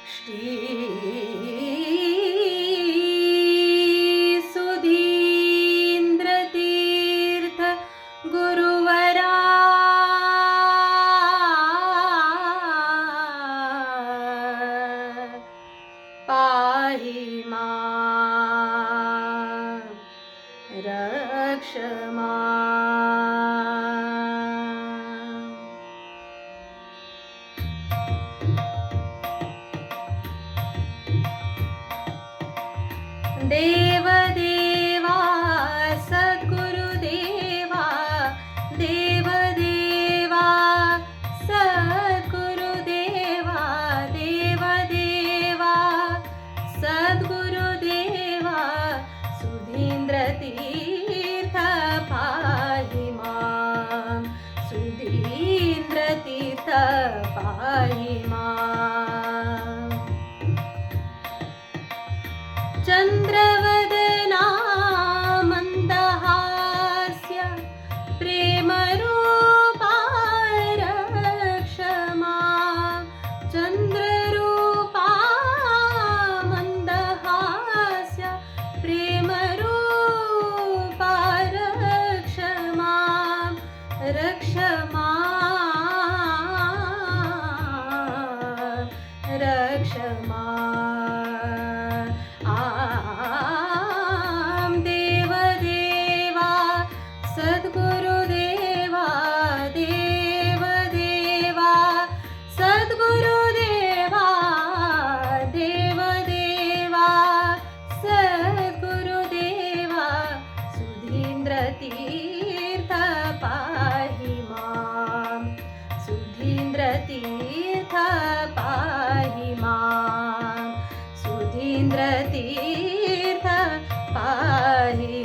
श्री सुधींद्र तीर्थ गुरुवरा पाहि मां रक्ष मां। देवदेवा सद्गुरुदेवा देवदेवा सद्गुरुदेवा देवदेवा सद्गुरुदेवा सुधींद्रतीर्थ पाहि मां सुधींद्रतीर्थ पाहि मां। चंद्रवदना मंदहास्य प्रेमरूपा रक्ष मां। चंद्ररूपा मंदहास्य प्रेमरूपा रक्ष मां रक्ष मां रक्ष मां। देवदेवा सद्गुरुदेवा देवदेवा सद्गुरुदेवा देवदेवा सद्गुरुदेवा सुधींद्रतीर्थ पाहि मां सुधींद्रतीर्थ पाहि मां सुधींद्रतीर्थ पाहि